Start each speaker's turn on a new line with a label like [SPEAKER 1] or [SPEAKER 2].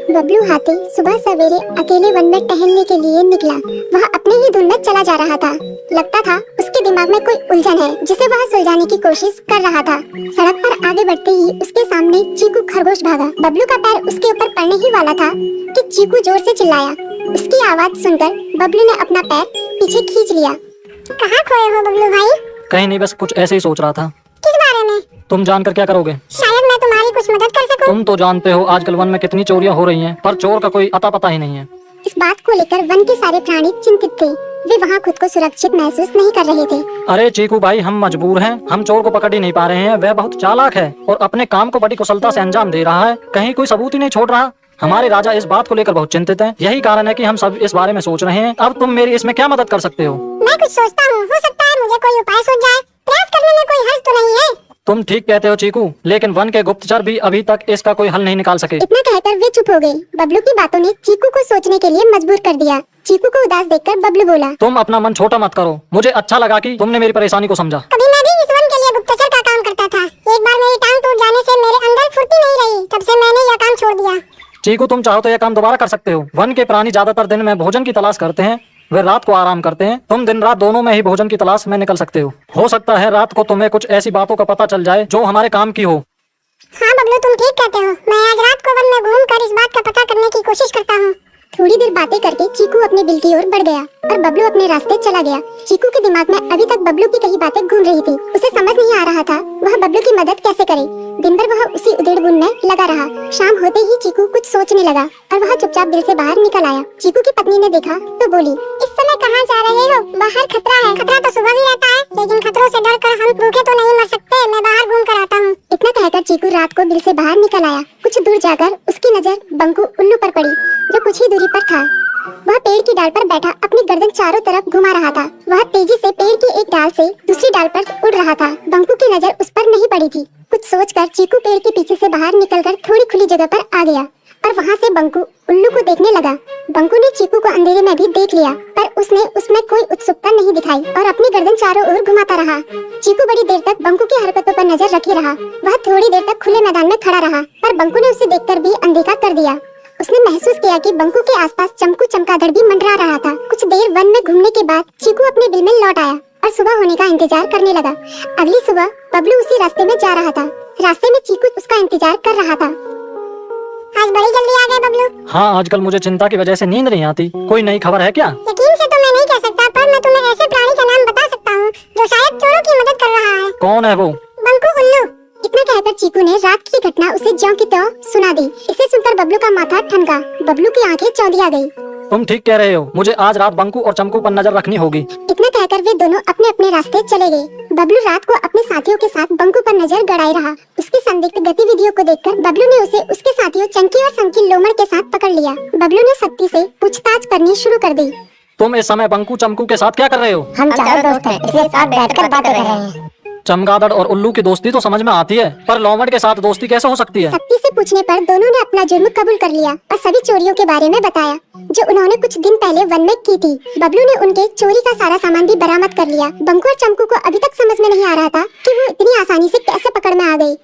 [SPEAKER 1] बबलू हाथी सुबह सवेरे अकेले वन में टहलने के लिए निकला। वह अपने ही धुन में चला जा रहा था। लगता था उसके दिमाग में कोई उलझन है जिसे वह सुलझाने की कोशिश कर रहा था। सड़क पर आगे बढ़ते ही उसके सामने चीकू खरगोश भागा। बबलू का पैर उसके ऊपर पड़ने ही वाला था कि चीकू जोर से चिल्लाया। उसकी आवाज सुनकर बबलू ने अपना पैर पीछे खींच लिया। कहाँ खोए हो बबलू भाई?
[SPEAKER 2] कहीं नहीं, बस कुछ ऐसे ही सोच रहा था।
[SPEAKER 1] किस बारे में?
[SPEAKER 2] तुम जानकर क्या करोगे?
[SPEAKER 1] शायद मैं तुम्हारी कुछ मदद कर सकूं।
[SPEAKER 2] तुम तो जानते हो आजकल वन में कितनी चोरियां हो रही हैं, पर चोर का कोई अता पता ही नहीं है।
[SPEAKER 1] इस बात को लेकर वन के सारे प्राणी चिंतित थे। वे वहाँ खुद को सुरक्षित महसूस नहीं कर रहे थे।
[SPEAKER 2] अरे चीकू भाई, हम मजबूर हैं। हम चोर को पकड़ ही नहीं पा रहे हैं। वह बहुत चालाक है और अपने काम को बड़ी कुशलता से अंजाम दे रहा है। कहीं कोई सबूत ही नहीं छोड़ रहा। हमारे राजा इस बात को लेकर बहुत चिंतित हैं। यही कारण है कि हम सब इस बारे में सोच रहे हैं। अब तुम मेरी इसमें क्या मदद कर सकते हो?
[SPEAKER 1] मैं कुछ सोचता हूँ, हो सकता है मुझे कोई उपाय सूझ जाए। प्रयास करने में कोई हर्ज तो नहीं है।
[SPEAKER 2] तुम ठीक कहते हो चीकू, लेकिन वन के गुप्तचर भी अभी तक इसका कोई हल नहीं निकाल सके।
[SPEAKER 1] इतना कहकर वे चुप हो गए। बबलू की बातों ने चीकू को सोचने के लिए मजबूर कर दिया। चीकू को उदास देखकर बबलू बोला,
[SPEAKER 2] तुम अपना मन छोटा मत करो। मुझे अच्छा लगा कि तुमने मेरी परेशानी को समझा।
[SPEAKER 1] कभी मैं भी इस वन के लिए गुप्तचर का काम करता था। एक बार मेरी टांग टूट जाने से मेरे अंदर फुर्ती नहीं रही। तब से मैंने यह काम छोड़ दिया।
[SPEAKER 2] चीकू, तुम चाहो तो यह काम दोबारा कर सकते हो। वन के प्राणी ज्यादातर दिन में भोजन की तलाश करते हैं, वे रात को आराम करते हैं। तुम दिन रात दोनों में ही भोजन की तलाश में निकल सकते हो सकता है रात को तुम्हें कुछ ऐसी बातों का पता चल जाए जो हमारे काम की हो।
[SPEAKER 1] हाँ बबलू, तुम ठीक कहते हो। मैं आज रात को वन में घूमकर इस बात का पता करने की कोशिश करता हूँ। थोड़ी देर बातें करके चीकू अपने बिल की ओर बढ़ गया और बबलू अपने रास्ते चला गया। चीकू के दिमाग में अभी तक बबलू की कई बातें घूम रही थी। उसे समझ नहीं आ रहा था वह बबलू की मदद कैसे करे। दिन भर वह उसी उधेड़-बुन में लगा रहा। शाम होते ही चीकू कुछ सोचने लगा और वह चुपचाप दिल से बाहर निकल आया। चीकू की पत्नी ने देखा तो बोली, इस समय कहाँ जा रहे हो? बाहर खतरा है। खतरा तो सुबह भी रहता है, लेकिन खतरों से डरकर हम भूखे तो नहीं मर सकते। मैं बाहर घूम कर आता हूँ। इतना कहकर चीकू रात को बिल से बाहर निकल आया। कुछ दूर जाकर उसकी नजर बंकू उल्लू पर पड़ी, जो कुछ ही दूरी पर था। वह पेड़ की डाल पर बैठा अपनी गर्दन चारों तरफ घुमा रहा था। वह तेजी से पेड़ की एक डाल से दूसरी डाल पर उड़ रहा था। बंकू की नजर उस पर नहीं पड़ी थी। कुछ सोचकर चीकू पेड़ के पीछे से बाहर निकलकर थोड़ी खुली जगह पर आ गया और वहाँ से बंकू उल्लू को देखने लगा। बंकू ने चीकू को अंधेरे में भी देख लिया, पर उसने उसमें कोई उत्सुकता नहीं दिखाई और अपनी गर्दन चारों ओर घुमाता रहा। चीकू बड़ी देर तक बंकू की हरकतों पर नजर रखे रहा। वह थोड़ी देर तक खुले मैदान में खड़ा रहा, पर बंकू ने उसे देखकर भी अनदेखा कर दिया। उसने महसूस किया कि बंकू के आसपास चमकू चमगादड़ भी मंडरा रहा था। कुछ देर वन में घूमने के बाद चीकू अपने बिल में लौट आया और सुबह होने का इंतजार करने लगा। अगली सुबह बबलू उसी रास्ते में जा रहा था। रास्ते में चीकू उसका इंतजार कर रहा था। आज बड़ी जल्दी आ गए बबलू।
[SPEAKER 2] हाँ, आजकल मुझे चिंता की वजह से नींद नहीं आती। कोई नई खबर है क्या?
[SPEAKER 1] यकीन से तो मैं नहीं कह सकता, पर मैं तुम्हें ऐसे प्राणी का नाम बता सकता हूँ जो शायद चोरों की मदद कर रहा है।
[SPEAKER 2] कौन है वो?
[SPEAKER 1] बंकू उल्लू। इतना कहकर चीकू ने रात की घटना उसे ज्यों की त्यों सुना दी। इसे सुनकर बबलू का माथा ठनका। बबलू की आंखें चौंधिया गई।
[SPEAKER 2] तुम ठीक कह रहे हो। मुझे आज रात बंकू और चमकू पर नजर रखनी होगी।
[SPEAKER 1] इतना कहकर वे दोनों अपने अपने रास्ते चले गए। बबलू रात को अपने साथियों के साथ बंकू पर नजर गड़ाए रहा। उसकी संदिग्ध गतिविधियों को देखकर बबलू ने उसे उसके साथियों चंकी और संकी लोमड़ के साथ पकड़ लिया। बबलू ने सख्ती से पूछताछ करनी शुरू कर दी।
[SPEAKER 2] तुम इस समय बंकू चमकू के साथ क्या कर रहे हो?
[SPEAKER 3] हम चारों दोस्त हैं, इसलिए साथ बैठकर बातें कर रहे हैं।
[SPEAKER 2] चमगादड़ और उल्लू की दोस्ती तो समझ में आती है, पर लोमड़ के साथ दोस्ती कैसे हो सकती है?
[SPEAKER 1] सख्ती से पूछने पर दोनों ने अपना जुर्म कबूल कर लिया और सभी चोरियों के बारे में बताया जो उन्होंने कुछ दिन पहले वन में की थी। बबलू ने उनके चोरी का सारा सामान भी बरामद कर लिया। बंकू और चमकू को अभी तक समझ में नहीं आ रहा था कि वो इतनी आसानी से कैसे पकड़ में आ गए।